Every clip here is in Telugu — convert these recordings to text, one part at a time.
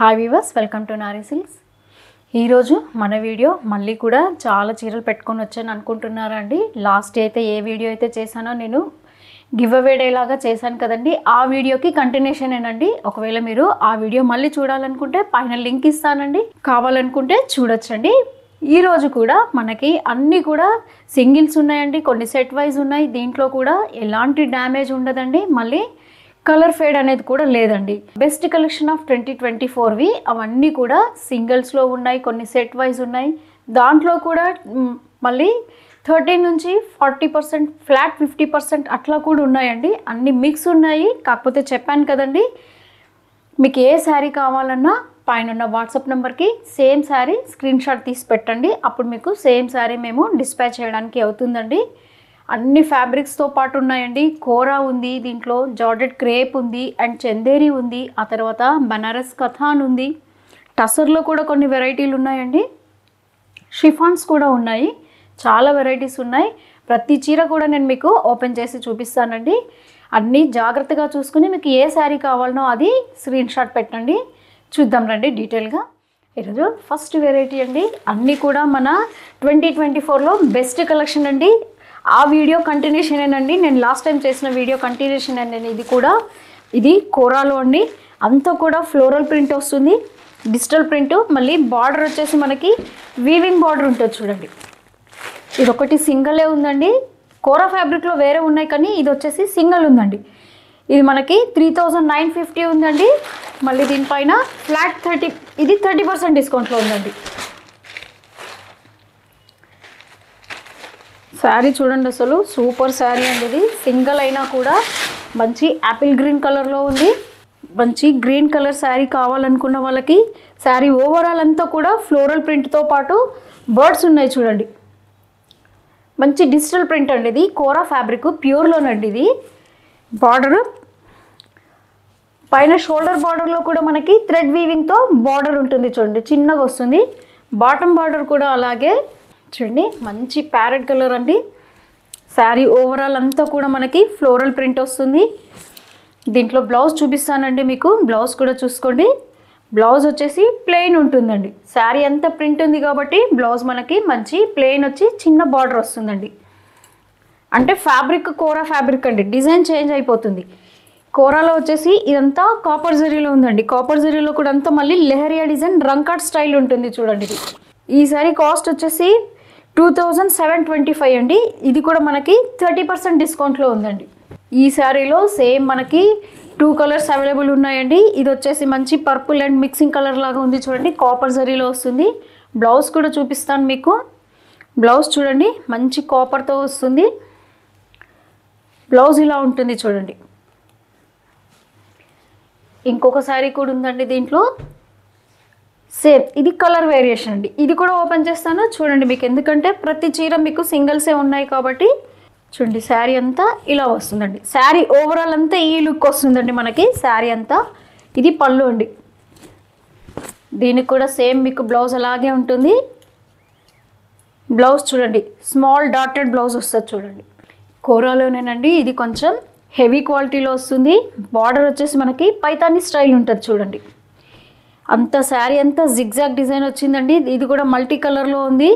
Hi weavers, welcome to Nari silks. ఈరోజు మన వీడియో మళ్ళీ కూడా చాలా చీరలు పెట్టుకొని వచ్చాను అనుకుంటున్నారండి. లాస్ట్ అయితే ఏ వీడియో అయితే చేశానో నేను గివ్ అవే డే లాగా చేశాను కదండి, ఆ వీడియోకి కంటిన్యూషన్ ఏనండి. ఒకవేళ మీరు ఆ వీడియో మళ్ళీ చూడాలనుకుంటే పైన లింక్ ఇస్తానండి, కావాలనుకుంటే చూడొచ్చండి. ఈరోజు కూడా మనకి అన్నీ కూడా సింగిల్స్ ఉన్నాయండి, కొన్ని సెట్ వైజ్ ఉన్నాయి. దీంట్లో కూడా ఎలాంటి డ్యామేజ్ ఉండదండి, మళ్ళీ కలర్ ఫేడ్ అనేది కూడా లేదండి. బెస్ట్ కలెక్షన్ ఆఫ్ 2024వి అవన్నీ కూడా సింగిల్స్లో ఉన్నాయి, కొన్ని సెట్ వైజ్ ఉన్నాయి. దాంట్లో కూడా మళ్ళీ 30 నుంచి 40%, ఫ్లాట్ 50% అట్లా కూడా ఉన్నాయండి. అన్ని మిక్స్ ఉన్నాయి. కాకపోతే చెప్పాను కదండి, మీకు ఏ శారీ కావాలన్నా పైన ఉన్న వాట్సాప్ నెంబర్కి సేమ్ శారీ స్క్రీన్ షాట్ తీసి పెట్టండి. అప్పుడు మీకు సేమ్ శారీ మేము డిస్పాచ్ చేయడానికి అవుతుందండి. అన్ని ఫ్యాబ్రిక్స్తో పాటు ఉన్నాయండి. కోరా ఉంది, దీంట్లో జార్జెట్ క్రేప్ ఉంది, అండ్ చందేరి ఉంది, ఆ తర్వాత బనారస్ కథాన్ ఉంది. టసర్లో కూడా కొన్ని వెరైటీలు ఉన్నాయండి. షిఫాన్స్ కూడా ఉన్నాయి, చాలా వెరైటీస్ ఉన్నాయి. ప్రతి చీర కూడా నేను మీకు ఓపెన్ చేసి చూపిస్తానండి. అన్నీ జాగ్రత్తగా చూసుకుని మీకు ఏ శారీ కావాలనో అది స్క్రీన్ షాట్ పెట్టండి. చూద్దాం రండి డీటెయిల్గా. ఈరోజు ఫస్ట్ వెరైటీ అండి. అన్నీ కూడా మన 2024లో బెస్ట్ కలెక్షన్ అండి. ఆ వీడియో కంటిన్యూషన్ ఏనండి, నేను లాస్ట్ టైం చేసిన వీడియో కంటిన్యూషన్ అండి. ఇది కోరాలో అండి. అంతా కూడా ఫ్లోరల్ ప్రింట్ వస్తుంది, డిజిటల్ ప్రింట్. మళ్ళీ బార్డర్ వచ్చేసి మనకి వీవింగ్ బార్డర్ ఉంటుంది చూడండి. ఇది ఒకటి సింగిలే ఉందండి. కోరా ఫ్యాబ్రిక్లో వేరే ఉన్నాయి, కానీ ఇది వచ్చేసి సింగిల్ ఉందండి. ఇది మనకి 3950 ఉందండి. మళ్ళీ దీనిపైన ఫ్లాట్ 30, ఇది 30% డిస్కౌంట్లో ఉందండి. శారీ చూడండి, అసలు సూపర్ శారీ అండి. ఇది సింగిల్ అయినా కూడా మంచి యాపిల్ గ్రీన్ కలర్లో ఉంది. మంచి గ్రీన్ కలర్ శారీ కావాలనుకున్న వాళ్ళకి శారీ ఓవరాల్ అంతా కూడా ఫ్లోరల్ ప్రింట్తో పాటు బర్డ్స్ ఉన్నాయి చూడండి. మంచి డిజిటల్ ప్రింట్ అండి. ఇది కోరా ఫ్యాబ్రిక్ ప్యూర్లోనండి. ఇది బార్డర్ పైన షోల్డర్ బార్డర్లో కూడా మనకి థ్రెడ్ వీవింగ్తో బార్డర్ ఉంటుంది చూడండి, చిన్నగా వస్తుంది. బాటమ్ బార్డర్ కూడా అలాగే చూడండి, మంచి ప్యారెట్ కలర్ అండి. శారీ ఓవరాల్ అంతా కూడా మనకి ఫ్లోరల్ ప్రింట్ వస్తుంది. దీంట్లో బ్లౌజ్ చూపిస్తానండి మీకు, బ్లౌజ్ కూడా చూసుకోండి. బ్లౌజ్ వచ్చేసి ప్లెయిన్ ఉంటుందండి. శారీ అంతా ప్రింట్ ఉంది కాబట్టి బ్లౌజ్ మనకి మంచి ప్లెయిన్ వచ్చి చిన్న బార్డర్ వస్తుందండి. అంటే ఫ్యాబ్రిక్ కోరా ఫ్యాబ్రిక్ అండి, డిజైన్ చేంజ్ అయిపోతుంది. కోరాలో వచ్చేసి ఇదంతా కాపర్ జరీలో ఉందండి. కాపర్ జరీలో కూడా అంతా మళ్ళీ లెహరియా డిజైన్ రంకాట్ స్టైల్ ఉంటుంది చూడండి. ఇది ఈ శారీ కాస్ట్ వచ్చేసి 2725 అండి. ఇది కూడా మనకి 30% డిస్కౌంట్లో ఉందండి. ఈ శారీలో సేమ్ మనకి 2 కలర్స్ అవైలబుల్ ఉన్నాయండి. ఇది వచ్చేసి మంచి పర్పుల్ అండ్ మిక్సింగ్ కలర్ లాగా ఉంది చూడండి, కాపర్ జరీలో వస్తుంది. బ్లౌజ్ కూడా చూపిస్తాను మీకు. బ్లౌజ్ చూడండి, మంచి కాపర్తో వస్తుంది. బ్లౌజ్ ఇలా ఉంటుంది చూడండి. ఇంకొక శారీ కూడా ఉందండి దీంట్లో, సేమ్ ఇది కలర్ వేరియేషన్ అండి. ఇది కూడా ఓపెన్ చేస్తాను చూడండి మీకు, ఎందుకంటే ప్రతి చీర మీకు సింగిల్సే ఉన్నాయి కాబట్టి. చూడండి, శారీ అంతా ఇలా వస్తుందండి. శారీ ఓవరాల్ అంతా ఈ లుక్ వస్తుందండి మనకి శారీ అంతా. ఇది పళ్ళు అండి. దీనికి కూడా సేమ్ మీకు బ్లౌజ్ అలాగే ఉంటుంది. బ్లౌజ్ చూడండి, స్మాల్ డాటెడ్ బ్లౌజ్ వస్తుంది చూడండి. కోరాలోనేనండి. ఇది కొంచెం హెవీ క్వాలిటీలో వస్తుంది. బార్డర్ వచ్చేసి మనకి పైతాని స్టైల్ ఉంటుంది చూడండి. అంత శారీ అంతా జిగ్జాగ్ డిజైన్ వచ్చిందండి. ఇది కూడా మల్టీ కలర్లో ఉంది.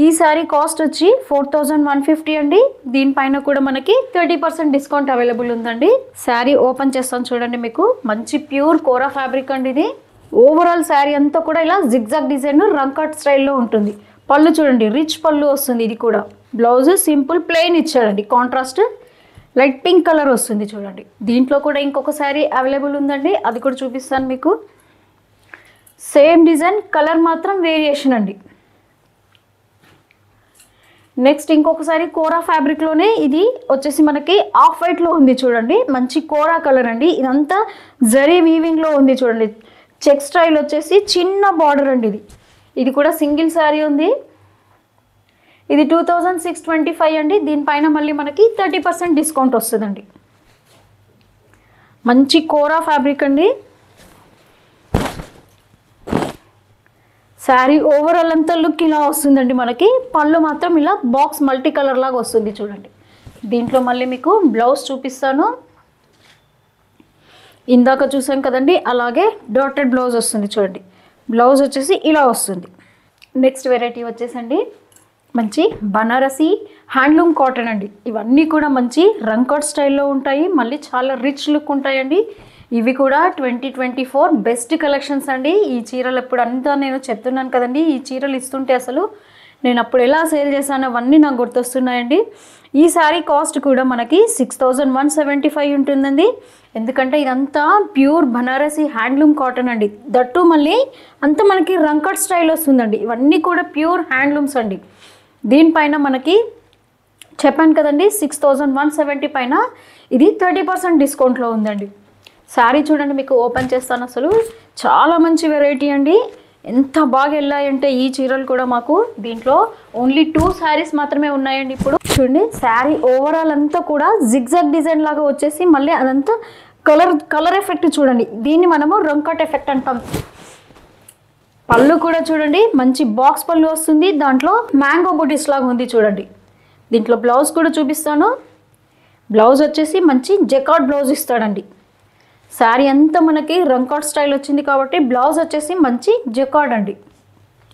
ఈ శారీ కాస్ట్ వచ్చి 4150 అండి. దీనిపైన కూడా మనకి 30% డిస్కౌంట్ అవైలబుల్ ఉందండి. శారీ ఓపెన్ చేస్తాను చూడండి మీకు. మంచి ప్యూర్ కోరా ఫ్యాబ్రిక్ అండి. ఇది ఓవరాల్ శారీ అంతా కూడా ఇలా జిగ్జాగ్ డిజైన్ రంకాట్ స్టైల్లో ఉంటుంది. పళ్ళు చూడండి, రిచ్ పళ్ళు వస్తుంది. ఇది కూడా బ్లౌజ్ సింపుల్ ప్లెయిన్ ఇచ్చాడండి. కాంట్రాస్ట్ లైట్ పింక్ కలర్ వస్తుంది చూడండి. దీంట్లో కూడా ఇంకొక శారీ అవైలబుల్ ఉందండి, అది కూడా చూపిస్తాను మీకు. సేమ్ డిజైన్, కలర్ మాత్రం వేరియేషన్ అండి. నెక్స్ట్ ఇంకొకసారి కోరా ఫ్యాబ్రిక్లోనే ఇది వచ్చేసి మనకి ఆఫ్ వైట్లో ఉంది చూడండి. మంచి కోరా కలర్ అండి. ఇదంతా జరీ వీవింగ్లో ఉంది చూడండి. చెక్ స్టైల్ వచ్చేసి చిన్న బార్డర్ అండి. ఇది కూడా సింగిల్ శారీ ఉంది. ఇది 2625 అండి. దీనిపైన మళ్ళీ మనకి 30% డిస్కౌంట్ వస్తుందండి. మంచి కోరా ఫ్యాబ్రిక్ అండి. శారీ ఓవరాల్ అంతా లుక్ ఇలా వస్తుందండి మనకి. పళ్ళు మాత్రం ఇలా బాక్స్ మల్టీ కలర్ లాగా వస్తుంది చూడండి. దీంట్లో మళ్ళీ మీకు బ్లౌజ్ చూపిస్తాను. ఇందాక చూసాం కదండి, అలాగే డాటెడ్ బ్లౌజ్ వస్తుంది చూడండి. బ్లౌజ్ వచ్చేసి ఇలా వస్తుంది. నెక్స్ట్ వెరైటీ వచ్చేసండి మంచి బనారసి హ్యాండ్లూమ్ కాటన్ అండి. ఇవన్నీ కూడా మంచి రంకట్ స్టైల్లో ఉంటాయి, మళ్ళీ చాలా రిచ్ లుక్ ఉంటాయండి. ఇవి కూడా 2024 బెస్ట్ కలెక్షన్స్ అండి. ఈ చీరలు ఎప్పుడు అంతా నేను చెప్తున్నాను కదండి, ఈ చీరలు ఇస్తుంటే అసలు నేను అప్పుడు ఎలా సేల్ చేశాను అవన్నీ నాకు గుర్తొస్తున్నాయండి. ఈ శారీ కాస్ట్ కూడా మనకి 6175 ఉంటుందండి. ఎందుకంటే ఇదంతా ప్యూర్ బనారసి హ్యాండ్లూమ్ కాటన్ అండి. దట్టు మళ్ళీ అంతా మనకి రంకట్ స్టైల్ వస్తుందండి. ఇవన్నీ కూడా ప్యూర్ హ్యాండ్లూమ్స్ అండి. దీనిపైన మనకి చెప్పాను కదండి 6170 పైన ఇది 30% డిస్కౌంట్లో ఉందండి. శారీ చూడండి, మీకు ఓపెన్ చేస్తాను. అసలు చాలా మంచి వెరైటీ అండి. ఎంత బాగా వెళ్ళాయంటే ఈ చీరలు కూడా మాకు దీంట్లో ఓన్లీ 2 శారీస్ మాత్రమే ఉన్నాయండి. ఇప్పుడు చూడండి, శారీ ఓవరాల్ అంతా కూడా జిగ్జాగ్ డిజైన్ లాగా వచ్చేసి మళ్ళీ అదంతా కలర్ ఎఫెక్ట్ చూడండి. దీన్ని మనము రంకట్ ఎఫెక్ట్ అంటాం. పళ్ళు కూడా చూడండి, మంచి బాక్స్ పళ్ళు వస్తుంది. దాంట్లో మ్యాంగో బుటీస్ లాగా ఉంది చూడండి. దీంట్లో బ్లౌజ్ కూడా చూపిస్తాను. బ్లౌజ్ వచ్చేసి మంచి జెకార్డ్ బ్లౌజ్ ఇస్తాడండి. శారీ అంతా మనకి రంకట్ స్టైల్ వచ్చింది కాబట్టి బ్లౌజ్ వచ్చేసి మంచి జెకార్డ్ అండి.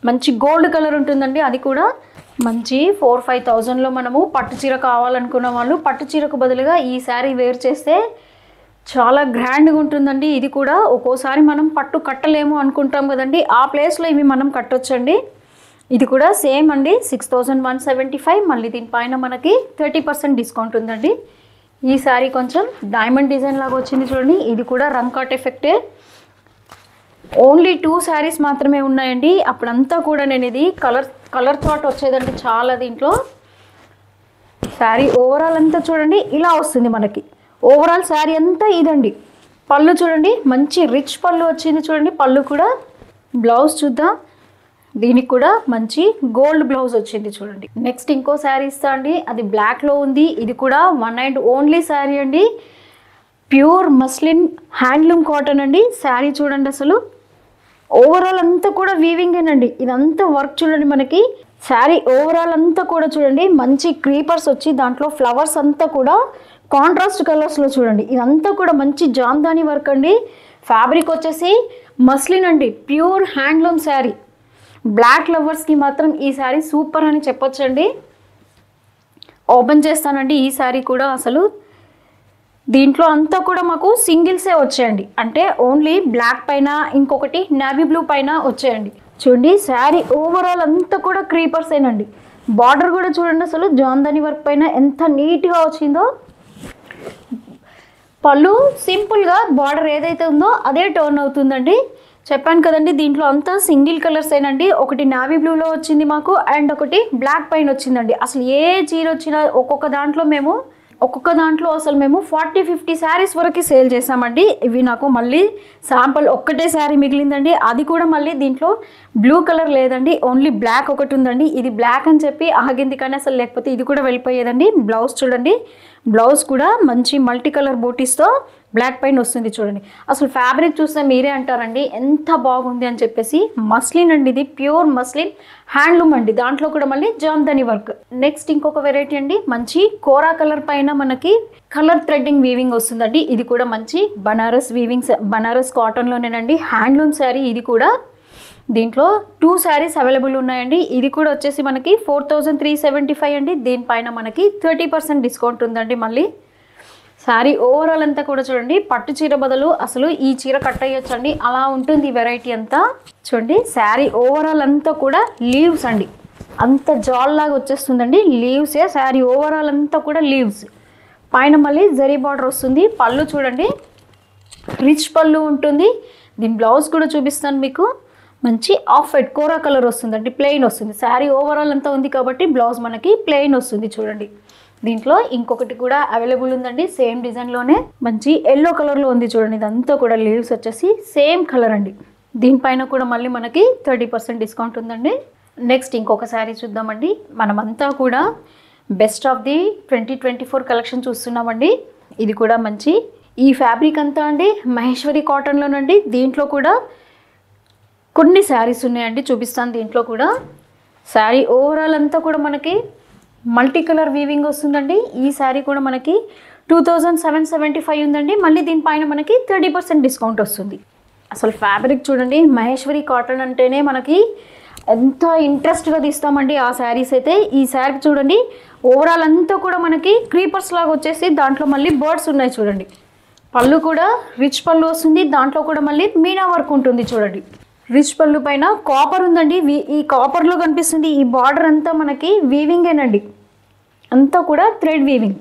మంచి గోల్డ్ కలర్ ఉంటుందండి. అది కూడా మంచి 4-5,000లో మనము పట్టు చీర కావాలనుకున్న వాళ్ళు పట్టు చీరకు బదులుగా ఈ శారీ వేర్ చేస్తే చాలా గ్రాండ్గా ఉంటుందండి. ఇది కూడా ఒక్కోసారి మనం పట్టు కట్టలేము అనుకుంటాం కదండి, ఆ ప్లేస్లో ఇవి మనం కట్టొచ్చండి. ఇది కూడా సేమ్ అండి 6175. మళ్ళీ దీనిపైన మనకి 30% డిస్కౌంట్ ఉందండి. ఈ శారీ కొంచెం డైమండ్ డిజైన్ లాగా వచ్చింది చూడండి. ఇది కూడా రంకట్ ఎఫెక్టే. ఓన్లీ 2 శారీస్ మాత్రమే ఉన్నాయండి. అప్పుడంతా కూడా నేను ఇది కలర్ థాట్ వచ్చేదండి చాలా. దీంట్లో శారీ ఓవరాల్ అంతా చూడండి ఇలా వస్తుంది మనకి. ఓవరాల్ శారీ అంతా ఇదండి. పళ్ళు చూడండి, మంచి రిచ్ పళ్ళు వచ్చింది చూడండి. పళ్ళు కూడా బ్లౌజ్ చూద్దాం. దీనికి కూడా మంచి గోల్డ్ బ్లౌజ్ వచ్చింది చూడండి. నెక్స్ట్ ఇంకో శారీ ఇస్తా అండి, అది బ్లాక్లో ఉంది. ఇది కూడా వన్ అండ్ ఓన్లీ శారీ అండి. ప్యూర్ మస్లిన్ హ్యాండ్లూమ్ కాటన్ అండి. శారీ చూడండి, అసలు ఓవరాల్ అంతా కూడా వీవింగేనండి. ఇదంతా వర్క్ చూడండి. మనకి శారీ ఓవరాల్ అంతా కూడా చూడండి మంచి క్రీపర్స్ వచ్చి దాంట్లో ఫ్లవర్స్ అంతా కూడా కాంట్రాస్ట్ కలర్స్లో చూడండి. ఇదంతా కూడా మంచి జామ్దాని వర్క్ అండి. ఫ్యాబ్రిక్ వచ్చేసి మస్లిన్ అండి, ప్యూర్ హ్యాండ్లూమ్ శారీ. బ్లాక్ లవర్స్కి మాత్రం ఈ శారీ సూపర్ అని చెప్పొచ్చండి. ఓపెన్ చేస్తానండి. ఈ శారీ కూడా అసలు దీంట్లో అంతా కూడా మాకు సింగిల్సే వచ్చాయండి. అంటే ఓన్లీ బ్లాక్ పైన ఇంకొకటి నేవీ బ్లూ పైన వచ్చాయండి. చూడండి, శారీ ఓవరాల్ అంతా కూడా క్రీపర్సేనండి. బార్డర్ కూడా చూడండి, అసలు జామ్దాని వర్క్ పైన ఎంత నీట్గా వచ్చిందో. పళ్ళు సింపుల్గా బార్డర్ ఏదైతే ఉందో అదే టర్న్ అవుతుందండి. చెప్పాను కదండి, దీంట్లో అంతా సింగిల్ కలర్స్ ఏనండి. ఒకటి నావీ బ్లూలో వచ్చింది మాకు, అండ్ ఒకటి బ్లాక్ పైన వచ్చిందండి. అసలు ఏ చీర వచ్చినా ఒక్కొక్క దాంట్లో అసలు మేము 40-50 శారీస్ వరకు సేల్ చేసామండి. ఇవి నాకు మళ్ళీ శాంపుల్ ఒక్కటే శారీ మిగిలిందండి. అది కూడా మళ్ళీ దీంట్లో బ్లూ కలర్ లేదండి, ఓన్లీ బ్లాక్ ఒకటి ఉందండి. ఇది బ్లాక్ అని చెప్పి ఆగింది, కానీ అసలు లేకపోతే ఇది కూడా వెళ్ళిపోయేదండి. బ్లౌజ్ చూడండి, బ్లౌజ్ కూడా మంచి మల్టీ కలర్ బూటీస్తో బ్లాక్ పైన వస్తుంది చూడండి. అసలు ఫ్యాబ్రిక్ చూస్తే మీరే అంటారండి ఎంత బాగుంది అని చెప్పేసి. మస్లిన్ అండి, ఇది ప్యూర్ మస్లిన్ హ్యాండ్లూమ్ అండి. దాంట్లో కూడా మళ్ళీ జామ్దాని వర్క్. నెక్స్ట్ ఇంకొక వెరైటీ అండి, మంచి కోరా కలర్ పైన మనకి కలర్ థ్రెడ్డింగ్ వీవింగ్ వస్తుందండి. ఇది కూడా మంచి బనారస్ వీవింగ్స్, బనారస్ కాటన్లోనేనండి, హ్యాండ్లూమ్ శారీ. ఇది కూడా దీంట్లో 2 శారీస్ అవైలబుల్ ఉన్నాయండి. ఇది కూడా వచ్చేసి మనకి 4375 అండి. దీనిపైన మనకి 30% డిస్కౌంట్ ఉందండి. మళ్ళీ శారీ ఓవరాల్ అంతా కూడా చూడండి, పట్టు చీర బదులు అసలు ఈ చీర కట్టేయొచ్చండి, అలా ఉంటుంది ఈ వెరైటీ అంతా. చూడండి, శారీ ఓవరాల్ అంతా కూడా లీవ్స్ అండి, అంత జాల్ లాగా వచ్చేస్తుందండి. లీవ్సే శారీ ఓవరాల్ అంతా కూడా లీవ్స్. పైన మళ్ళీ జరీ బార్డర్ వస్తుంది. పళ్ళు చూడండి, రిచ్ పళ్ళు ఉంటుంది. దీని బ్లౌజ్ కూడా చూపిస్తాను మీకు. మంచి ఆఫ్ వైట్ కోరా కలర్ వస్తుందండి, ప్లెయిన్ వస్తుంది. శారీ ఓవరాల్ అంతా ఉంది కాబట్టి బ్లౌజ్ మనకి ప్లెయిన్ వస్తుంది చూడండి. దీంట్లో ఇంకొకటి కూడా అవైలబుల్ ఉందండి, సేమ్ డిజైన్లోనే మంచి ఎల్లో కలర్లో ఉంది చూడండి. ఇదంతా కూడా లీవ్స్ వచ్చేసి సేమ్ కలర్ అండి. దీనిపైన కూడా మళ్ళీ మనకి 30% డిస్కౌంట్ ఉందండి. నెక్స్ట్ ఇంకొక శారీ చూద్దామండి. మనమంతా కూడా బెస్ట్ ఆఫ్ ది 2024 కలెక్షన్ చూస్తున్నామండి. ఇది కూడా మంచి ఈ ఫ్యాబ్రిక్ అంతా అండి మహేశ్వరి కాటన్లోనండి. దీంట్లో కూడా కొన్ని శారీస్ ఉన్నాయండి, చూపిస్తాను. దీంట్లో కూడా శారీ ఓవరాల్ అంతా కూడా మనకి మల్టీ కలర్ వీవింగ్ వస్తుందండి. ఈ శారీ కూడా మనకి 2775 ఉందండి. మళ్ళీ దీనిపైన మనకి 30% డిస్కౌంట్ వస్తుంది. అసలు ఫ్యాబ్రిక్ చూడండి, మహేశ్వరి కాటన్ అంటేనే మనకి ఎంత ఇంట్రెస్ట్గా తీస్తామండి ఆ శారీస్ అయితే. ఈ శారీ చూడండి, ఓవరాల్ అంతా కూడా మనకి క్రీపర్స్ లాగా వచ్చేసి దాంట్లో మళ్ళీ బర్డ్స్ ఉన్నాయి చూడండి. పళ్ళు కూడా రిచ్ పళ్ళు వస్తుంది, దాంట్లో కూడా మళ్ళీ మీనా వర్క్ ఉంటుంది చూడండి. రిచ్ పళ్ళు పైన కాపర్ ఉందండి. ఈ కాపర్లో కనిపిస్తుంది ఈ బార్డర్ అంతా మనకి వీవింగేనండి, అంతా కూడా థ్రెడ్ వీవింగ్.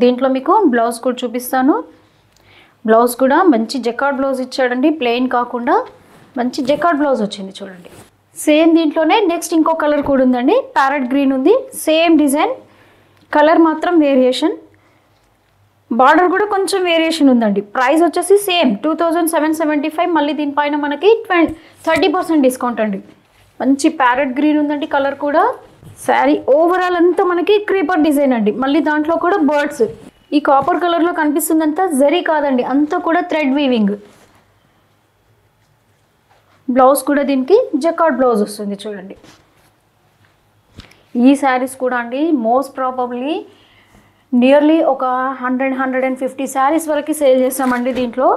దీంట్లో మీకు బ్లౌజ్ కూడా చూపిస్తాను. బ్లౌజ్ కూడా మంచి జకార్డ్ బ్లౌజ్ ఇచ్చాడండి, ప్లెయిన్ కాకుండా మంచి జకార్డ్ బ్లౌజ్ వచ్చింది చూడండి. సేమ్ దీంట్లోనే నెక్స్ట్ ఇంకో కలర్ కూడా ఉందండి, ప్యారెట్ గ్రీన్ ఉంది. సేమ్ డిజైన్, కలర్ మాత్రం వేరియేషన్, బార్డర్ కూడా కొంచెం వేరియేషన్ ఉందండి. ప్రైస్ వచ్చేసి సేమ్ 2775. మళ్ళీ దీనిపైన మనకి 30% డిస్కౌంట్ అండి. మంచి ప్యారెట్ గ్రీన్ ఉందండి కలర్ కూడా. శారీ ఓవరాల్ అంతా మనకి క్రీపర్ డిజైన్ అండి, మళ్ళీ దాంట్లో కూడా బర్డ్స్. ఈ కాపర్ కలర్లో కనిపిస్తుందంతా జరీ కాదండి, అంతా కూడా థ్రెడ్ వీవింగ్. బ్లౌజ్ కూడా దీనికి జకార్డ్ బ్లౌజ్ వస్తుంది చూడండి. ఈ శారీస్ కూడా అండి మోస్ట్ ప్రాబబ్లీ నియర్లీ ఒక 100-150 శారీస్ వరకు సేల్ చేస్తామండి దీంట్లో.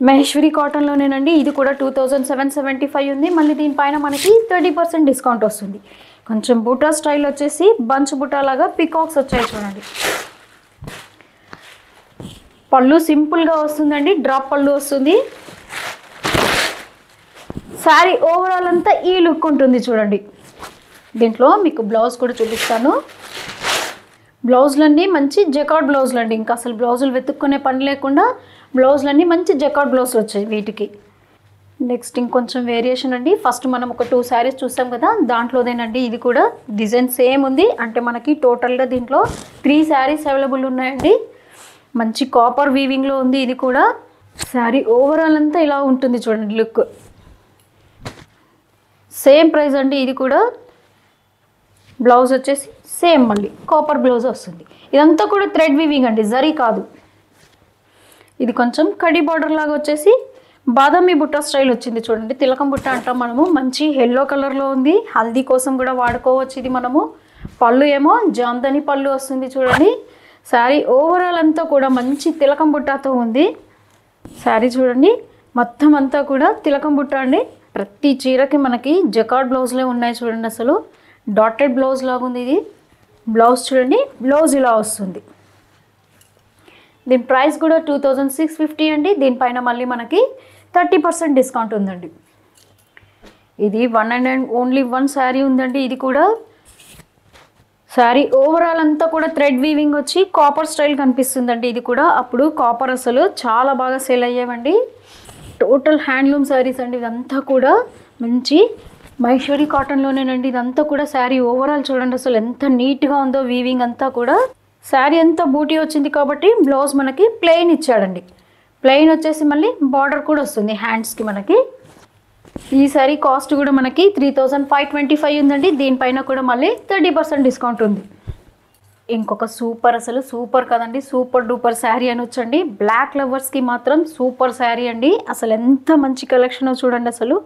మహేశ్వరి కాటన్లోనేనండి. ఇది కూడా 2775 ఉంది. మళ్ళీ దీనిపైన మనకి 30% డిస్కౌంట్ వస్తుంది. కొంచెం బుటా స్టైల్ వచ్చేసి బంచ్ బుటా లాగా పికాక్స్ వచ్చాయి చూడండి. పళ్ళు సింపుల్గా వస్తుందండి, డ్రాప్ పళ్ళు వస్తుంది. శారీ ఓవరాల్ అంతా ఈ లుక్ ఉంటుంది చూడండి. దీంట్లో మీకు బ్లౌజ్ కూడా చూపిస్తాను. బ్లౌజులన్నీ మంచి జకార్డ్ బ్లౌజులు అండి, ఇంకా అసలు బ్లౌజులు వెతుక్కునే పని లేకుండా బ్లౌజులన్నీ మంచి జకార్డ్ బ్లౌజ్ వచ్చాయి వీటికి. నెక్స్ట్ ఇంకొంచెం వేరియేషన్ అండి. ఫస్ట్ మనం ఒక 2 శారీస్ చూసాం కదా, దాంట్లోదేనండి ఇది కూడా. డిజైన్ సేమ్ ఉంది, అంటే మనకి టోటల్గా దీంట్లో 3 శారీస్ అవైలబుల్ ఉన్నాయండి. మంచి కాపర్ వీవింగ్లో ఉంది ఇది కూడా. శారీ ఓవరాల్ అంతా ఇలా ఉంటుంది చూడండి లుక్. సేమ్ ప్రైస్ అండి ఇది కూడా. బ్లౌజ్ వచ్చేసి సేమ్ మళ్ళీ కాపర్ బ్లౌజ్ వస్తుంది. ఇదంతా కూడా థ్రెడ్ వీవింగ్ అండి, జరీ కాదు. ఇది కొంచెం కడి బార్డర్ లాగా వచ్చేసి బాదామి బుట్ట స్టైల్ వచ్చింది చూడండి. తిలకం బుట్ట అంటాం మనము. మంచి ఎల్లో కలర్లో ఉంది, హల్దీ కోసం కూడా వాడుకోవచ్చు ఇది మనము. పళ్ళు ఏమో జామ్దని పళ్ళు వస్తుంది చూడండి. శారీ ఓవరాల్ అంతా కూడా మంచి తిలకం బుట్టతో ఉంది. శారీ చూడండి మొత్తం అంతా కూడా తిలకం బుట్ట అండి. ప్రతి చీరకి మనకి జకార్డ్ బ్లౌజ్లే ఉన్నాయి చూడండి. అసలు డాటెడ్ బ్లౌజ్ లాగా ఉంది ఇది. బ్లౌజ్ చూడండి, బ్లౌజ్ ఇలా వస్తుంది. దీని ప్రైస్ కూడా 2650 అండి. దీనిపైన మళ్ళీ మనకి 30% డిస్కౌంట్ ఉందండి. ఇది ఓన్లీ వన్ శారీ ఉందండి. ఇది కూడా శారీ ఓవరాల్ అంతా కూడా థ్రెడ్ వీవింగ్ వచ్చి కాపర్ స్టైల్ కనిపిస్తుందండి. ఇది కూడా అప్పుడు కాపర్ అసలు చాలా బాగా సేల్ అయ్యేవండి. టోటల్ హ్యాండ్లూమ్ శారీస్ అండి ఇదంతా కూడా. మంచి మహేశ్వరి కాటన్లోనేనండి ఇదంతా కూడా. శారీ ఓవరాల్ చూడండి అసలు ఎంత నీట్గా ఉందో వీవింగ్ అంతా కూడా. శారీ అంతా బూటీ వచ్చింది కాబట్టి బ్లౌజ్ మనకి ప్లెయిన్ ఇచ్చాడండి. ప్లెయిన్ వచ్చేసి మళ్ళీ బార్డర్ కూడా వస్తుంది హ్యాండ్స్కి మనకి. ఈ శారీ కాస్ట్ కూడా మనకి 3525 ఉందండి. దీనిపైన కూడా మళ్ళీ 30% డిస్కౌంట్ ఉంది. ఇంకొక సూపర్, అసలు సూపర్ కదండి, సూపర్ డూపర్ శారీ అనొచ్చండి. బ్లాక్ లవర్స్కి మాత్రం సూపర్ శారీ అండి. అసలు ఎంత మంచి కలెక్షన్ చూడండి. అసలు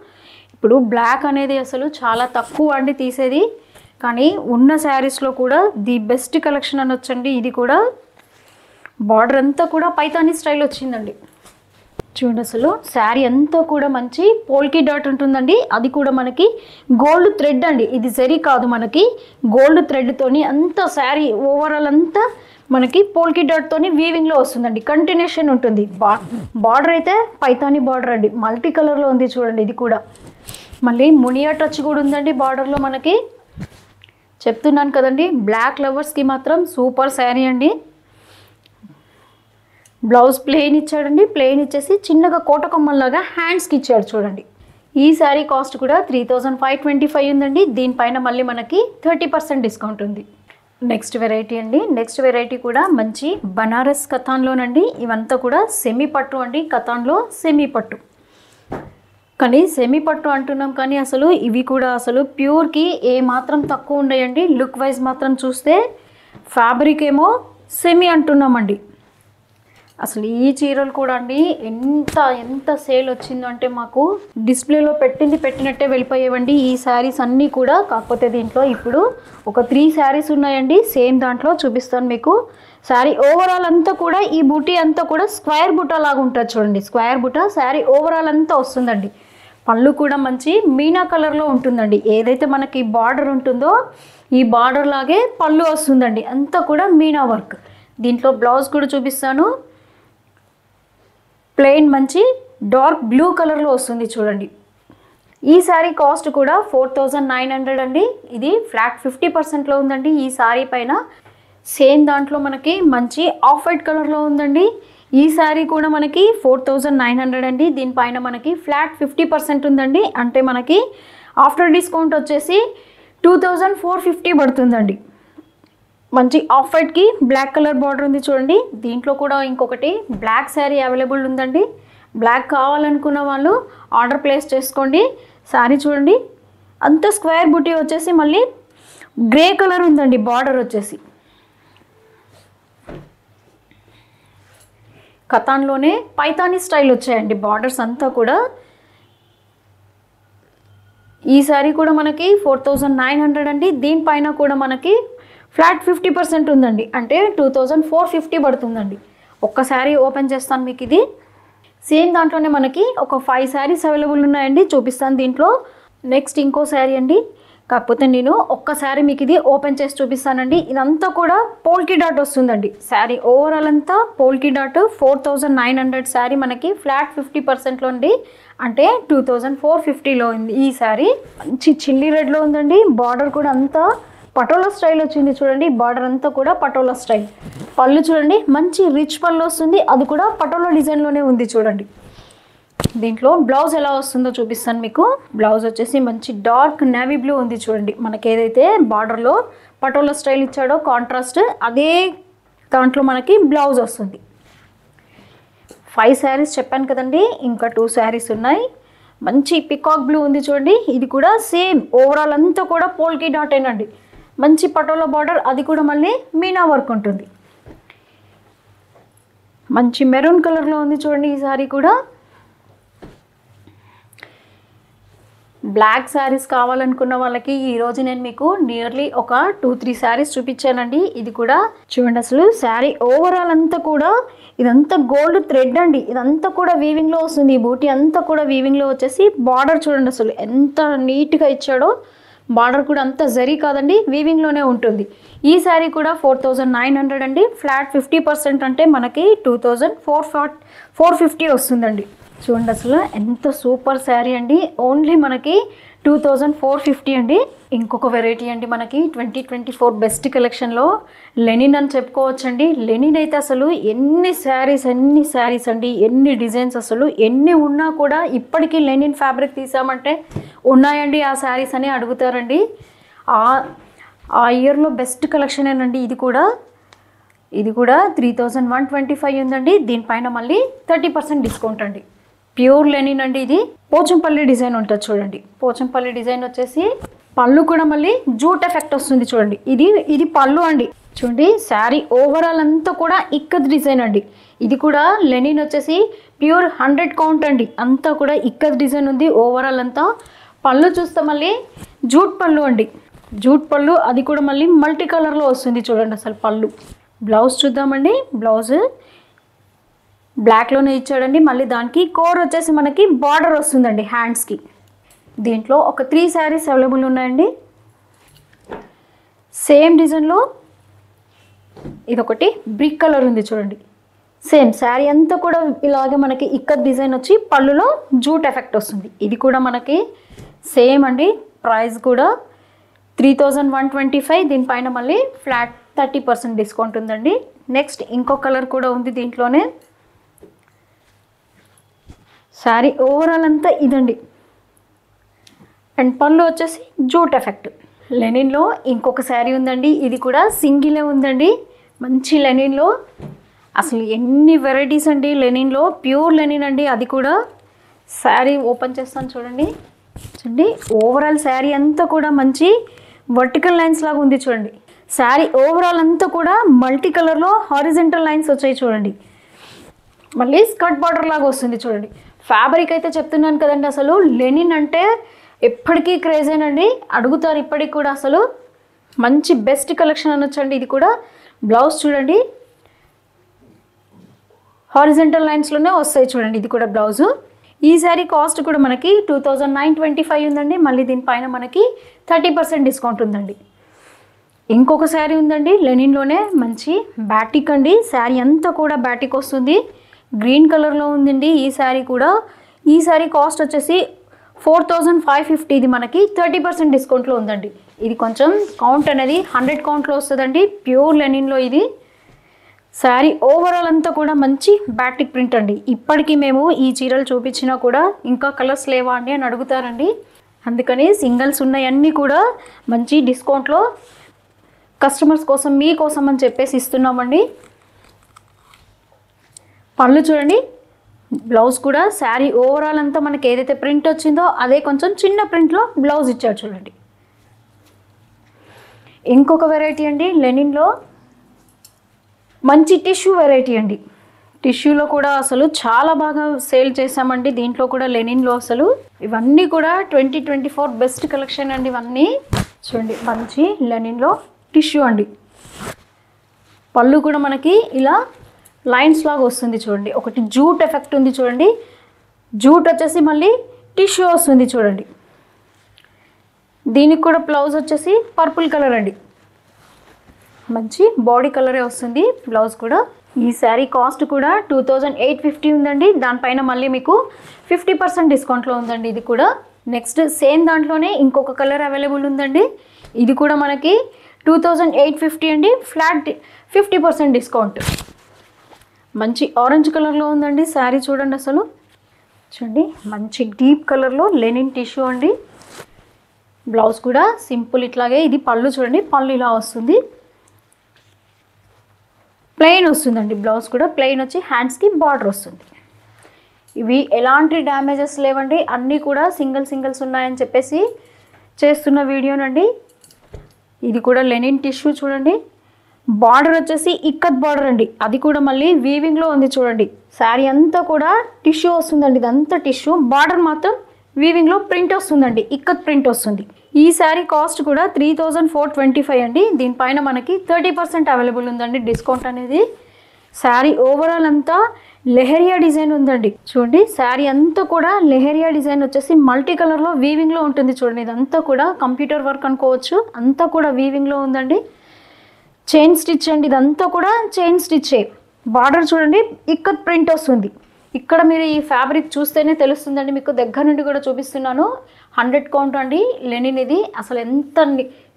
ఇప్పుడు బ్లాక్ అనేది అసలు చాలా తక్కువ అండి తీసేది, కానీ ఉన్న శారీస్లో కూడా ది బెస్ట్ కలెక్షన్ అనొచ్చండి. ఇది కూడా బార్డర్ అంతా కూడా పైతానీ స్టైల్ వచ్చిందండి చూడండి. అసలు శారీ అంతా కూడా మంచి పోల్కి డాట్ ఉంటుందండి. అది కూడా మనకి గోల్డ్ థ్రెడ్ అండి, ఇది జరీ కాదు, మనకి గోల్డ్ థ్రెడ్తోని అంతా శారీ ఓవరాల్ అంతా మనకి పోల్కి డాట్తోని వీవింగ్లో వస్తుందండి. కంటిన్యూషన్ ఉంటుంది. బార్డర్ అయితే పైతానీ బార్డర్ అండి, మల్టీ కలర్లో ఉంది చూడండి. ఇది కూడా మళ్ళీ మునియా టచ్ కూడా ఉందండి బార్డర్లో మనకి. చెప్తున్నాను కదండి, బ్లాక్ లవర్స్కి మాత్రం సూపర్ శారీ అండి. బ్లౌజ్ ప్లెయిన్ ఇచ్చాడండి. ప్లెయిన్ ఇచ్చేసి చిన్నగా కోటకొమ్మల్లాగా హ్యాండ్స్కి ఇచ్చాడు చూడండి. ఈ శారీ కాస్ట్ కూడా 3525 ఉందండి. దీనిపైన మళ్ళీ మనకి 30% డిస్కౌంట్ ఉంది. నెక్స్ట్ వెరైటీ అండి. నెక్స్ట్ వెరైటీ కూడా మంచి బనారస్ కథాన్లోనండి. ఇవంతా కూడా సెమీ పట్టు అండి. కథాన్లో సెమీ పట్టు, కానీ సెమీ పట్టు అంటున్నాం కానీ అసలు ఇవి కూడా అసలు ప్యూర్కి ఏ మాత్రం తక్కువ ఉండయండి. లుక్ వైజ్ మాత్రం చూస్తే ఫ్యాబ్రిక్ ఏమో సెమీ అంటున్నామండి. అసలు ఈ చీరలు కూడా అండి ఎంత ఎంత సేల్ వచ్చిందంటే మాకు డిస్ప్లేలో పెట్టినట్టే వెళ్ళిపోయేవండి ఈ శారీస్ అన్నీ కూడా. కాకపోతే దీంట్లో ఇప్పుడు ఒక 3 శారీస్ ఉన్నాయండి సేమ్ దాంట్లో చూపిస్తాను మీకు. శారీ ఓవరాల్ అంతా కూడా ఈ బూటీ అంతా కూడా స్క్వేర్ బుట్ట లాగా ఉంటుంది చూడండి. స్క్వేర్ బుట్ట శారీ ఓవరాల్ అంతా వస్తుందండి. పళ్ళు కూడా మంచి మీనా కలర్లో ఉంటుందండి. ఏదైతే మనకి బార్డర్ ఉంటుందో ఈ బార్డర్ లాగే పళ్ళు వస్తుందండి. అంతా కూడా మీనా వర్క్. దీంట్లో బ్లౌజ్ కూడా చూపిస్తాను. ప్లెయిన్ మంచి డార్క్ బ్లూ కలర్లో వస్తుంది చూడండి. ఈ శారీ కాస్ట్ కూడా 4900 అండి. ఇది ఫ్లాట్ 50%లో ఉందండి ఈ శారీ పైన. సేమ్ దాంట్లో మనకి మంచి ఆఫ్ వైట్ కలర్లో ఉందండి. ఈ శారీ కూడా మనకి 4900 అండి. దీనిపైన మనకి ఫ్లాట్ 50% ఉందండి. అంటే మనకి ఆఫ్టర్ డిస్కౌంట్ వచ్చేసి 2450 పడుతుందండి. మంచి ఆఫ్ వైట్కి బ్లాక్ కలర్ బార్డర్ ఉంది చూడండి. దీంట్లో కూడా ఇంకొకటి బ్లాక్ శారీ అవైలబుల్ ఉందండి. బ్లాక్ కావాలనుకున్న వాళ్ళు ఆర్డర్ ప్లేస్ చేసుకోండి. శారీ చూడండి అంత స్క్వేర్ బుటీ వచ్చేసి మళ్ళీ గ్రే కలర్ ఉందండి. బార్డర్ వచ్చేసి కతాన్లోనే పైతానీ స్టైల్ వచ్చాయండి బార్డర్స్ అంతా కూడా. ఈ శారీ కూడా మనకి 4900 అండి. దీనిపైన కూడా మనకి ఫ్లాట్ 50% ఉందండి. అంటే 2450 పడుతుందండి. ఒక్క శారీ ఓపెన్ చేస్తాను మీకు. ఇది సేమ్ దాంట్లోనే మనకి ఒక 5 శారీస్ అవైలబుల్ ఉన్నాయండి. చూపిస్తాను దీంట్లో. నెక్స్ట్ ఇంకో శారీ అండి. కాకపోతే నేను ఒక్క శారీ మీకు ఇది ఓపెన్ చేసి చూపిస్తానండి. ఇదంతా కూడా పోల్కి డాట్ వస్తుందండి. శారీ ఓవరాల్ అంతా పోల్కి డాట్. 4900 శారీ మనకి ఫ్లాట్ 50%లో ఉంది. అంటే 2450లో ఉంది ఈ శారీ. మంచి చిల్లీ రెడ్లో ఉందండి. బార్డర్ కూడా అంతా పటోలా స్టైల్ వచ్చింది చూడండి. బార్డర్ అంతా కూడా పటోలా స్టైల్. పళ్ళు చూడండి మంచి రిచ్ పళ్ళు వస్తుంది. అది కూడా పటోలా డిజైన్లోనే ఉంది చూడండి. దీంట్లో బ్లౌజ్ ఎలా వస్తుందో చూపిస్తాను మీకు. బ్లౌజ్ వచ్చేసి మంచి డార్క్ నేవీ బ్లూ ఉంది చూడండి. మనకి ఏదైతే బార్డర్లో పటోలా స్టైల్ ఇచ్చాడో కాంట్రాస్ట్ అదే దాంట్లో మనకి బ్లౌజ్ వస్తుంది. 5 శారీస్ చెప్పాను కదండి. ఇంకా 2 శారీస్ ఉన్నాయి. మంచి పికాక్ బ్లూ ఉంది చూడండి. ఇది కూడా సేమ్ ఓవరాల్ అంతా కూడా పోల్కి డాట్ ఏనండి. మంచి పటోలా బార్డర్. అది కూడా మళ్ళీ మీనా వర్క్ ఉంటుంది. మంచి మెరూన్ కలర్లో ఉంది చూడండి ఈ శారీ కూడా. బ్లాక్ శారీస్ కావాలనుకున్న వాళ్ళకి ఈరోజు నేను మీకు నియర్లీ ఒక 2-3 శారీస్ చూపించానండి. ఇది కూడా చూడండి. అసలు శారీ ఓవరాల్ అంతా కూడా ఇదంతా గోల్డ్ థ్రెడ్ అండి. ఇదంతా కూడా వీవింగ్లో వస్తుంది. ఈ బూటీ అంతా కూడా వీవింగ్లో వచ్చేసి బార్డర్ చూడండి అసలు ఎంత నీట్గా ఇచ్చాడో. బార్డర్ కూడా అంత జరీ కాదండి, వీవింగ్లోనే ఉంటుంది. ఈ శారీ కూడా 4900 అండి. ఫ్లాట్ 50% అంటే మనకి 2450 వస్తుందండి. చూడండి అసలు ఎంత సూపర్ శారీ అండి. ఓన్లీ మనకి 2450 అండి. ఇంకొక వెరైటీ అండి మనకి 2024 బెస్ట్ కలెక్షన్లో లెనిన్ అని చెప్పుకోవచ్చండి. లెనిన్ అయితే అసలు ఎన్ని శారీస్ అండి, ఎన్ని డిజైన్స్, అసలు ఎన్ని ఉన్నా కూడా ఇప్పటికీ లెనిన్ ఫ్యాబ్రిక్ తీసామంటే ఉన్నాయండి ఆ శారీస్ అని అడుగుతారండి. ఆ ఇయర్లో బెస్ట్ కలెక్షనేనండి ఇది కూడా. 3125 ఉందండి. దీనిపైన మళ్ళీ 30% డిస్కౌంట్ అండి. ప్యూర్ లెనిన్ అండి. ఇది పోచంపల్లి డిజైన్ ఉంటుంది చూడండి. పోచంపల్లి డిజైన్ వచ్చేసి పళ్ళు కూడా మళ్ళీ జూట్ ఎఫెక్ట్ వస్తుంది చూడండి. ఇది పళ్ళు అండి. చూడండి శారీ ఓవరాల్ అంతా కూడా ఇక్కత్ డిజైన్ అండి. ఇది కూడా లెనిన్ వచ్చేసి ప్యూర్ 100 కౌంట్ అండి. అంతా కూడా ఇక్కత్ డిజైన్ ఉంది ఓవరాల్ అంతా. పళ్ళు చూస్తే మళ్ళీ జూట్ పళ్ళు అండి. జూట్ పళ్ళు. అది కూడా మళ్ళీ మల్టీ కలర్లో వస్తుంది చూడండి అసలు పళ్ళు. బ్లౌజ్ చూద్దామండి. బ్లౌజ్ బ్లాక్లోనే ఇచ్చాడండి. మళ్ళీ దానికి కోర్ వచ్చేసి మనకి బార్డర్ వస్తుందండి హ్యాండ్స్కి. దీంట్లో ఒక 3 శారీస్ అవైలబుల్ ఉన్నాయండి. సేమ్ డిజైన్లో ఇదొకటి బ్రిక్ కలర్ ఉంది చూడండి. సేమ్ శారీ అంతా కూడా ఇలాగే మనకి ఇక్కత్ డిజైన్ వచ్చి పళ్ళులో జూట్ ఎఫెక్ట్ వస్తుంది. ఇది కూడా మనకి సేమ్ అండి. ప్రైస్ కూడా 3125. దీనిపైన మళ్ళీ ఫ్లాట్ 30% డిస్కౌంట్ ఉందండి. నెక్స్ట్ ఇంకో కలర్ కూడా ఉంది దీంట్లోనే. శారీ ఓవరాల్ అంతా ఇదండి. అండ్ పళ్ళు వచ్చేసి జూట్ ఎఫెక్ట్. లెనిన్లో ఇంకొక శారీ ఉందండి. ఇది కూడా సింగిలే ఉందండి. మంచి లెనిన్లో అసలు ఎన్ని వెరైటీస్ అండి లెనిన్లో. ప్యూర్ లెనిన్ అండి. అది కూడా శారీ ఓపెన్ చేస్తాను చూడండి. ఓవరాల్ శారీ అంతా కూడా మంచి వర్టికల్ లైన్స్ లాగా ఉంది చూడండి. శారీ ఓవరాల్ అంతా కూడా మల్టీ కలర్లో హారిజెంటల్ లైన్స్ వచ్చాయి చూడండి. మళ్ళీ స్కర్ట్ బార్డర్ లాగా వస్తుంది చూడండి. ఫ్యాబ్రిక్ అయితే చెప్తున్నాను కదండి, అసలు లెనిన్ అంటే ఎప్పటికీ క్రేజేనండి, అడుగుతారు ఇప్పటికి కూడా. అసలు మంచి బెస్ట్ కలెక్షన్ అనొచ్చండి. ఇది కూడా బ్లౌజ్ చూడండి, హారిజంటల్ లైన్స్లోనే వస్తాయి చూడండి. ఇది కూడా బ్లౌజు. ఈ శారీ కాస్ట్ కూడా మనకి 2925 ఉందండి. మళ్ళీ దీనిపైన మనకి 30% డిస్కౌంట్ ఉందండి. ఇంకొక శారీ ఉందండి లెనిన్లోనే, మంచి బ్యాటిక్ అండి. శారీ అంతా కూడా బ్యాటిక్ వస్తుంది, గ్రీన్ కలర్లో ఉందండి ఈ శారీ కూడా. ఈ శారీ కాస్ట్ వచ్చేసి 4550. ఇది మనకి 30% డిస్కౌంట్లో ఉందండి. ఇది కొంచెం కౌంట్ అనేది 100 కౌంట్లో వస్తుందండి, ప్యూర్ లెనిన్లో ఇది. శారీ ఓవరాల్ అంతా కూడా మంచి బ్యాటిక్ ప్రింట్ అండి. ఇప్పటికీ మేము ఈ చీరలు చూపించినా కూడా ఇంకా కలర్స్ లేవా అండి అని అడుగుతారండి. అందుకని సింగిల్స్ ఉన్నాయన్నీ కూడా మంచి డిస్కౌంట్లో కస్టమర్స్ కోసం, మీకోసం అని చెప్పేసి ఇస్తున్నామండి. పళ్ళు చూడండి, బ్లౌజ్ కూడా శారీ ఓవరాల్ అంతా మనకి ఏదైతే ప్రింట్ వచ్చిందో అదే కొంచెం చిన్న ప్రింట్లో బ్లౌజ్ ఇచ్చారు చూడండి. ఇంకొక వెరైటీ అండి లెనిన్లో, మంచి టిష్యూ వెరైటీ అండి. టిష్యూలో కూడా అసలు చాలా బాగా సేల్ చేసామండి. దీంట్లో కూడా లెనిన్లో అసలు ఇవన్నీ కూడా 2024 బెస్ట్ కలెక్షన్ అండి. ఇవన్నీ చూడండి, మంచి లెనిన్లో టిష్యూ అండి. పళ్ళు కూడా మనకి ఇలా లైన్స్ లాగా వస్తుంది చూడండి. ఒకటి జూట్ ఎఫెక్ట్ ఉంది చూడండి, జూట్ వచ్చేసి మళ్ళీ టిష్యూ వస్తుంది చూడండి. దీనికి కూడా బ్లౌజ్ వచ్చేసి పర్పుల్ కలర్ అండి, మంచి బాడీ కలరే వస్తుంది బ్లౌజ్ కూడా. ఈ శారీ కాస్ట్ కూడా 2850 ఉందండి. దానిపైన మళ్ళీ మీకు 50% డిస్కౌంట్లో ఉందండి ఇది కూడా. నెక్స్ట్ సేమ్ దాంట్లోనే ఇంకొక కలర్ అవైలబుల్ ఉందండి. ఇది కూడా మనకి 2850 అండి, ఫ్లాట్ 50% డిస్కౌంట్. మంచి ఆరెంజ్ కలర్లో ఉందండి శారీ చూడండి. అసలు చూడండి, మంచి డీప్ కలర్లో లెనిన్ టిష్యూ అండి. బ్లౌజ్ కూడా సింపుల్ ఇట్లాగే. ఇది పళ్ళు చూడండి, పళ్ళు ఇలా వస్తుంది, ప్లెయిన్ వస్తుందండి. బ్లౌజ్ కూడా ప్లెయిన్ వచ్చి హ్యాండ్స్కి బార్డర్ వస్తుంది. ఇవి ఎలాంటి డ్యామేజెస్ లేవండి, అన్నీ కూడా సింగిల్స్ ఉన్నాయని చెప్పేసి చేస్తున్న వీడియోనండి. ఇది కూడా లెనిన్ టిష్యూ చూడండి. బార్డర్ వచ్చేసి ఇక్కత్ బార్డర్ అండి, అది కూడా మళ్ళీ వీవింగ్లో ఉంది చూడండి. శారీ అంతా కూడా టిష్యూ వస్తుందండి, ఇదంతా టిష్యూ. బార్డర్ మాత్రం వీవింగ్లో ప్రింట్ వస్తుందండి, ఇక్కత్ ప్రింట్ వస్తుంది. ఈ శారీ కాస్ట్ కూడా 3425 అండి. దీనిపైన మనకి 30% అవైలబుల్ ఉందండి డిస్కౌంట్ అనేది. శారీ ఓవరాల్ అంతా లెహరియా డిజైన్ ఉందండి చూడండి. శారీ అంతా కూడా లెహరియా డిజైన్ వచ్చేసి మల్టీ కలర్లో వీవింగ్లో ఉంటుంది చూడండి. ఇదంతా కూడా కంప్యూటర్ వర్క్ అనుకోవచ్చు, అంతా కూడా వీవింగ్లో ఉందండి. చైన్ స్టిచ్ అండి, ఇదంతా కూడా చైన్ స్టిచ్చే. బార్డర్ చూడండి, ఇక్కత్ ప్రింట్ వస్తుంది. ఇక్కడ మీరు ఈ ఫ్యాబ్రిక్ చూస్తేనే తెలుస్తుందండి, మీకు దగ్గర నుండి కూడా చూపిస్తున్నాను. 100 కౌంట్ అండి లెనిన్ ఇది. అసలు ఎంత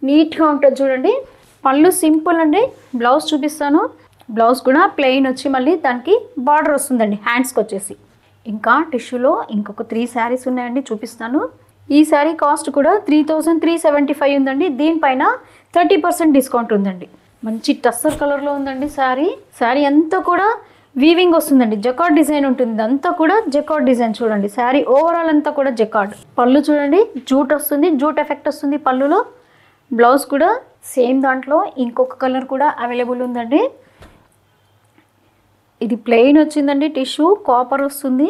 నీట్గా ఉంటుంది చూడండి. పళ్ళు సింపుల్ అండి. బ్లౌజ్ చూపిస్తాను. బ్లౌజ్ కూడా ప్లెయిన్ వచ్చి మళ్ళీ దానికి బార్డర్ వస్తుందండి హ్యాండ్స్కి వచ్చేసి. ఇంకా టిష్యూలో ఇంకొక 3 శారీస్ ఉన్నాయండి, చూపిస్తాను. ఈ శారీ కాస్ట్ కూడా 3375 ఉందండి. దీనిపైన 30% డిస్కౌంట్ ఉందండి. మంచి టస్సర్ కలర్లో ఉందండి శారీ. శారీ అంతా కూడా వీవింగ్ వస్తుందండి, జకార్డ్ డిజైన్ ఉంటుంది. ఇదంతా కూడా జకార్డ్ డిజైన్ చూడండి. శారీ ఓవరాల్ అంతా కూడా జకార్డ్. పళ్ళు చూడండి, జూట్ వస్తుంది, జూట్ ఎఫెక్ట్ వస్తుంది పళ్ళులో. బ్లౌజ్ కూడా సేమ్ దాంట్లో ఇంకొక కలర్ కూడా అవైలబుల్ ఉందండి. ఇది ప్లెయిన్ వచ్చిందండి, టిష్యూ కాపర్ వస్తుంది.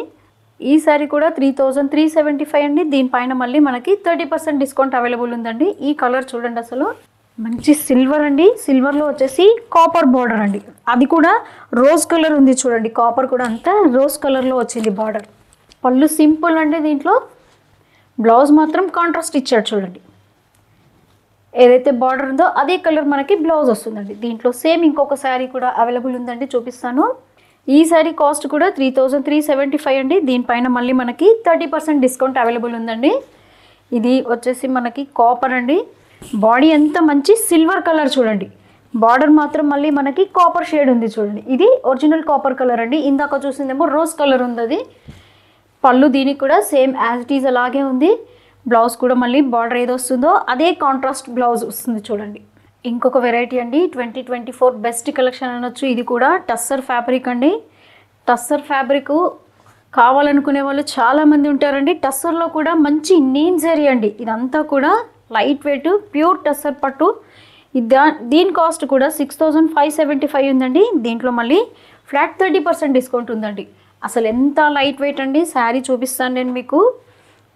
ఈ శారీ కూడా 3375 అండి. దీనిపైన మళ్ళీ మనకి 30% డిస్కౌంట్ అవైలబుల్ ఉందండి. ఈ కలర్ చూడండి, అసలు మంచి సిల్వర్ అండి. సిల్వర్లో వచ్చేసి కాపర్ బార్డర్ అండి, అది కూడా రోజ్ కలర్ ఉంది చూడండి. కాపర్ కూడా అంతా రోజ్ కలర్లో వచ్చింది బార్డర్. పళ్ళు సింపుల్ అండి దీంట్లో. బ్లౌజ్ మాత్రం కాంట్రాస్ట్ ఇచ్చాడు చూడండి. ఏదైతే బార్డర్ ఉందో అదే కలర్ మనకి బ్లౌజ్ వస్తుందండి. దీంట్లో సేమ్ ఇంకొక శారీ కూడా అవైలబుల్ ఉందండి, చూపిస్తాను. ఈ శారీ కాస్ట్ కూడా 3375 అండి. దీనిపైన మళ్ళీ మనకి 30% డిస్కౌంట్ అవైలబుల్ ఉందండి. ఇది వచ్చేసి మనకి కాపర్ అండి. బాడీ అంతా మంచి సిల్వర్ కలర్ చూడండి. బార్డర్ మాత్రం మళ్ళీ మనకి కాపర్ షేడ్ ఉంది చూడండి. ఇది ఒరిజినల్ కాపర్ కలర్ అండి. ఇందాక చూసిందేమో రోజ్ కలర్ ఉంది అది. పళ్ళు దీనికి కూడా సేమ్ యాజ్ ఇట్ ఈజ్ అలాగే ఉంది. బ్లౌజ్ కూడా మళ్ళీ బార్డర్ ఏదో వస్తుందో అదే కాంట్రాస్ట్ బ్లౌజ్ వస్తుంది చూడండి. ఇంకొక వెరైటీ అండి, 2024 బెస్ట్ కలెక్షన్ అనొచ్చు. ఇది కూడా టస్సర్ ఫ్యాబ్రిక్ అండి. టస్సర్ ఫ్యాబ్రిక్ కావాలనుకునే వాళ్ళు చాలామంది ఉంటారండి. టస్సర్లో కూడా మంచి నీమ్ జరీ అండి. ఇదంతా కూడా లైట్ వెయిట్ ప్యూర్ టస్సర్ పట్టు. దీని కాస్ట్ కూడా 6575 ఉందండి. దీంట్లో మళ్ళీ ఫ్లాట్ 30% డిస్కౌంట్ ఉందండి. అసలు ఎంత లైట్ వెయిట్ అండి శారీ చూపిస్తాను నేను మీకు.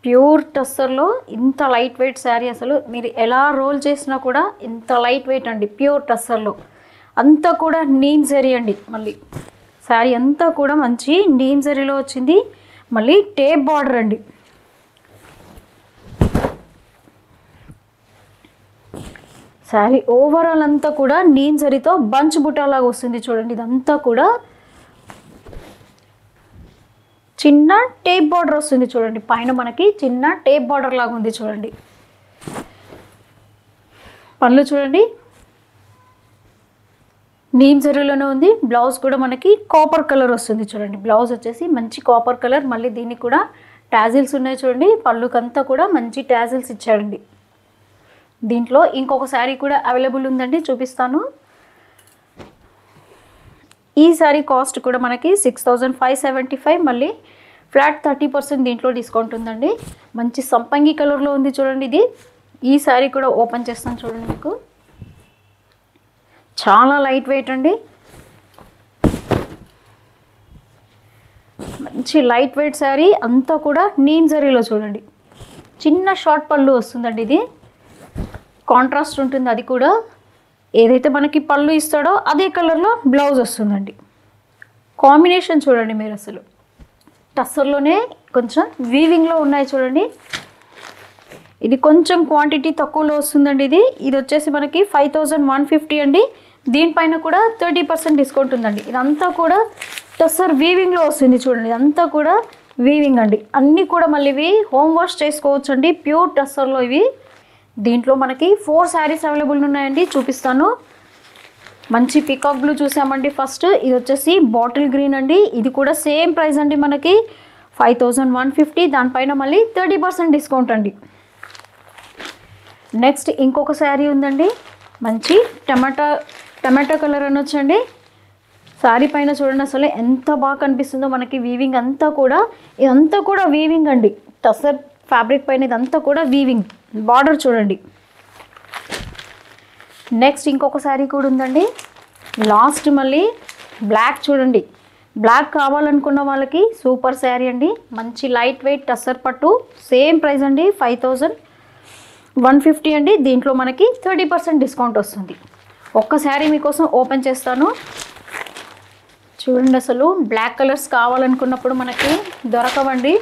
ప్యూర్ టస్సర్లో ఇంత లైట్ వెయిట్ శారీ అసలు మీరు ఎలా రోల్ చేసినా కూడా ఇంత లైట్ వెయిట్ అండి. ప్యూర్ టస్సర్లో అంతా కూడా నీమ్ జరీ అండి. మళ్ళీ శారీ అంతా కూడా మంచి నీమ్ జరీలో వచ్చింది. మళ్ళీ టేప్ బార్డర్ అండి. శారీ ఓవరాల్ అంతా కూడా నీమ్ జరీతో బంచ్ బుట్టాలాగా వస్తుంది చూడండి. ఇదంతా కూడా చిన్న టేప్ బార్డర్ వస్తుంది చూడండి. పైన మనకి చిన్న టేప్ బార్డర్ లాగా ఉంది చూడండి. పళ్ళు చూడండి నీమ్ జరీలోనే ఉంది. బ్లౌజ్ కూడా మనకి కాపర్ కలర్ వస్తుంది చూడండి. బ్లౌజ్ వచ్చేసి మంచి కాపర్ కలర్. మళ్ళీ దీనికి కూడా టాజిల్స్ ఉన్నాయి చూడండి. పళ్ళుకంతా కూడా మంచి టాజిల్స్ ఇచ్చాడండి. దీంట్లో ఇంకొక శారీ కూడా అవైలబుల్ ఉందండి, చూపిస్తాను. ఈ శారీ కాస్ట్ కూడా మనకి 6575. మళ్ళీ ఫ్లాట్ 30% దీంట్లో డిస్కౌంట్ ఉందండి. మంచి సంపంగి కలర్లో ఉంది చూడండి ఇది. ఈ శారీ కూడా ఓపెన్ చేస్తాను చూడండి. మీకు చాలా లైట్ వెయిట్ అండి. మంచి లైట్ వెయిట్ శారీ అంతా కూడా నీమ్ జరీలో చూడండి. చిన్న షార్ట్ పళ్ళు వస్తుందండి. ఇది కాంట్రాస్ట్ ఉంటుంది. అది కూడా ఏదైతే మనకి పళ్ళు ఇస్తాడో అదే కలర్లో బ్లౌజ్ వస్తుందండి. కాంబినేషన్ చూడండి మీరు. అసలు టస్సర్లోనే కొంచెం వీవింగ్లో ఉన్నాయి చూడండి. ఇది కొంచెం క్వాంటిటీ తక్కువలో వస్తుందండి. ఇది వచ్చేసి మనకి 5150 అండి. దీనిపైన కూడా 30% డిస్కౌంట్ ఉందండి. ఇదంతా కూడా టస్సర్ వీవింగ్లో వస్తుంది చూడండి. ఇదంతా కూడా వీవింగ్ అండి. అన్నీ కూడా మళ్ళీ ఇవి హోమ్ వాష్ చేసుకోవచ్చు అండి. ప్యూర్ టస్సర్లో ఇవి. దీంట్లో మనకి 4 శారీస్ అవైలబుల్ ఉన్నాయండి, చూపిస్తాను. మంచి పికాక్ బ్లూ చూసామండి ఫస్ట్. ఇది వచ్చేసి బాటిల్ గ్రీన్ అండి. ఇది కూడా సేమ్ ప్రైస్ అండి మనకి 5150. దానిపైన మళ్ళీ 30% డిస్కౌంట్ అండి. నెక్స్ట్ ఇంకొక శారీ ఉందండి. మంచి టమాటా కలర్ అనొచ్చండి. శారీ పైన చూడండి అసలు ఎంత బాగా కనిపిస్తుందో మనకి. వీవింగ్ అంతా కూడా ఇదంతా కూడా వీవింగ్ అండి. టస్సర్ ఫ్యాబ్రిక్ పైన ఇదంతా కూడా వీవింగ్. బార్డర్ చూడండి. నెక్స్ట్ ఇంకొక శారీ కూడా ఉందండి. లాస్ట్ మళ్ళీ బ్లాక్ చూడండి. బ్లాక్ కావాలనుకున్న వాళ్ళకి సూపర్ శారీ అండి. మంచి లైట్ వెయిట్ టస్సర్ పట్టు. సేమ్ ప్రైస్ అండి 5150 అండి. దీంట్లో మనకి 30% డిస్కౌంట్ వస్తుంది. ఒక్క శారీ మీకోసం ఓపెన్ చేస్తాను చూడండి. అసలు బ్లాక్ కలర్స్ కావాలనుకున్నప్పుడు మనకి దొరకవండి.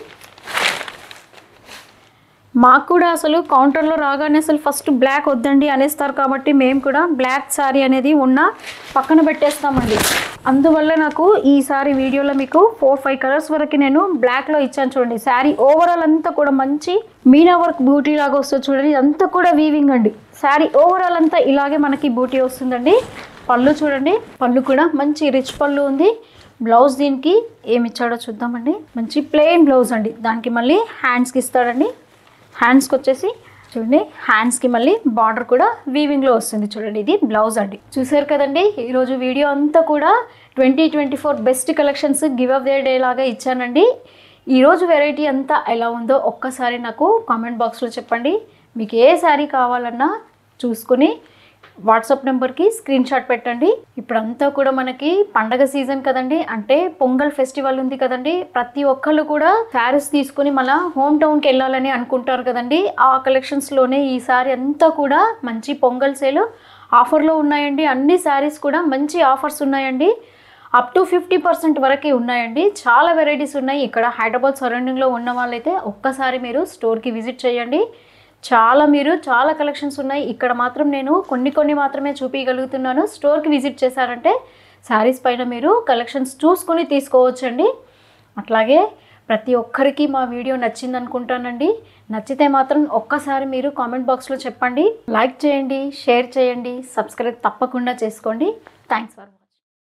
మాకు కూడా అసలు కౌంటర్లో రాగానే అసలు ఫస్ట్ బ్లాక్ వద్దండి అనేస్తారు. కాబట్టి మేము కూడా బ్లాక్ శారీ అనేది పక్కన పెట్టేస్తామండి. అందువల్ల నాకు ఈసారి వీడియోలో మీకు 4-5 కలర్స్ వరకు నేను బ్లాక్లో ఇచ్చాను చూడండి. శారీ ఓవరాల్ అంతా కూడా మంచి మీనా వర్క్ బూటీ లాగా వస్తుంది చూడండి. ఇదంతా కూడా వీవింగ్ అండి. శారీ ఓవరాల్ అంతా ఇలాగే మనకి బూటీ వస్తుందండి. పళ్ళు చూడండి. పళ్ళు కూడా మంచి రిచ్ పళ్ళు ఉంది. బ్లౌజ్ దీనికి ఏమి ఇచ్చాడో చూద్దామండి. మంచి ప్లెయిన్ బ్లౌజ్ అండి. దానికి మళ్ళీ హ్యాండ్స్కి ఇస్తాడండి. హ్యాండ్స్కి వచ్చేసి చూడండి, హ్యాండ్స్కి మళ్ళీ బార్డర్ కూడా వీవింగ్లో వస్తుంది చూడండి. ఇది బ్లౌజ్ అండి. చూసారు కదండి. ఈరోజు వీడియో అంతా కూడా 2024 best collections give away day లాగా ఇచ్చానండి. ఈరోజు వెరైటీ అంతా ఎలా ఉందో ఒక్కసారి నాకు కామెంట్ బాక్స్లో చెప్పండి. మీకు ఏ శారీ కావాలన్నా చూసుకుని వాట్సాప్ నెంబర్కి స్క్రీన్ షాట్ పెట్టండి. ఇప్పుడంతా కూడా మనకి పండగ సీజన్ కదండి. అంటే పొంగల్ ఫెస్టివల్ ఉంది కదండి. ప్రతి ఒక్కళ్ళు కూడా శారీస్ తీసుకుని మళ్ళీ హోమ్ టౌన్కి వెళ్ళాలని అనుకుంటారు కదండి. ఆ కలెక్షన్స్లోనే ఈసారి అంతా కూడా మంచి పొంగల్ సేల్ ఆఫర్లో ఉన్నాయండి. అన్ని శారీస్ కూడా మంచి ఆఫర్స్ ఉన్నాయండి. అప్ టు 50% వరకు ఉన్నాయండి. చాలా వెరైటీస్ ఉన్నాయి. ఇక్కడ హైదరాబాద్ సరౌండింగ్లో ఉన్న వాళ్ళైతే ఒక్కసారి మీరు స్టోర్కి విజిట్ చేయండి. చాలా కలెక్షన్స్ ఉన్నాయి. ఇక్కడ మాత్రం నేను కొన్ని మాత్రమే చూపించగలుగుతున్నాను. స్టోర్కి విజిట్ చేశారంటే శారీస్ పైన మీరు కలెక్షన్స్ చూసుకొని తీసుకోవచ్చండి. అట్లాగే ప్రతి ఒక్కరికి మా వీడియో నచ్చింది అనుకుంటానండి. నచ్చితే మాత్రం ఒక్కసారి మీరు కామెంట్ బాక్స్లో చెప్పండి. లైక్ చేయండి, షేర్ చేయండి, సబ్స్క్రైబ్ తప్పకుండా చేసుకోండి. Thanks for